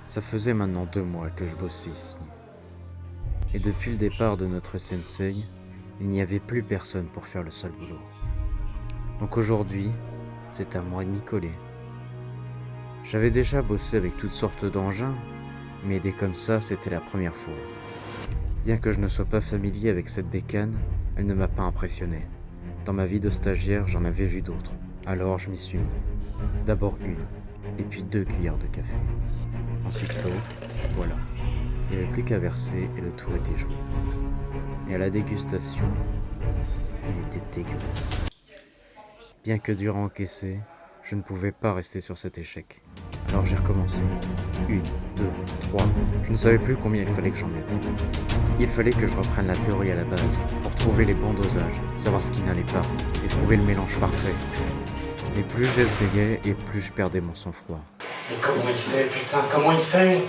Ça faisait maintenant 2 mois que je bossais ici. Et depuis le départ de notre sensei, il n'y avait plus personne pour faire le sale boulot. Donc aujourd'hui, c'est à moi de m'y coller. J'avais déjà bossé avec toutes sortes d'engins, mais aider comme ça, c'était la première fois. Bien que je ne sois pas familier avec cette bécane, elle ne m'a pas impressionné. Dans ma vie de stagiaire, j'en avais vu d'autres. Alors je m'y suis mis. D'abord une, et puis 2 cuillères de café. Ensuite l'eau, voilà. Il n'y avait plus qu'à verser et le tour était joué. Et à la dégustation, il était dégueulasse. Bien que dur à encaisser, je ne pouvais pas rester sur cet échec. Alors j'ai recommencé. 1, 2, 3, je ne savais plus combien il fallait que j'en mette. Il fallait que je reprenne la théorie à la base, pour trouver les bons dosages, savoir ce qui n'allait pas, et trouver le mélange parfait. Et plus j'essayais, et plus je perdais mon sang-froid. Mais comment il fait, putain, comment il fait?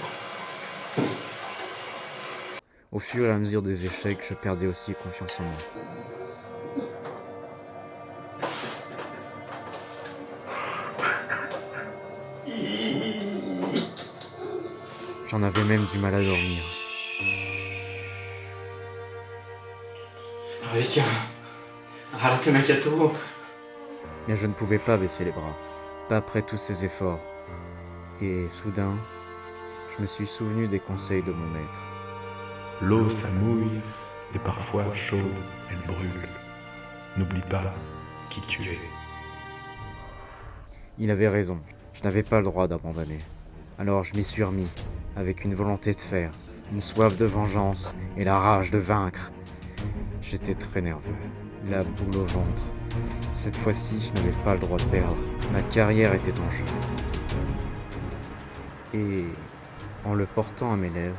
Au fur et à mesure des échecs, je perdais aussi confiance en moi. J'en avais même du mal à dormir. Avec un latte macchiato. Mais je ne pouvais pas baisser les bras, pas après tous ces efforts. Et soudain, je me suis souvenu des conseils de mon maître. L'eau, ça mouille, et parfois chaude, elle brûle. N'oublie pas qui tu es. Il avait raison, je n'avais pas le droit d'abandonner. Alors je m'y suis remis, avec une volonté de faire, une soif de vengeance et la rage de vaincre. J'étais très nerveux, la boule au ventre. Cette fois-ci, je n'avais pas le droit de perdre. Ma carrière était en jeu. Et en le portant à mes lèvres,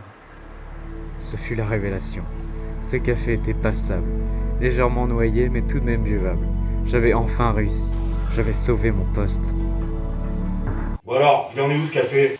ce fut la révélation. Ce café était passable, légèrement noyé mais tout de même buvable. J'avais enfin réussi. J'avais sauvé mon poste. Bon alors, il en est où ce café ?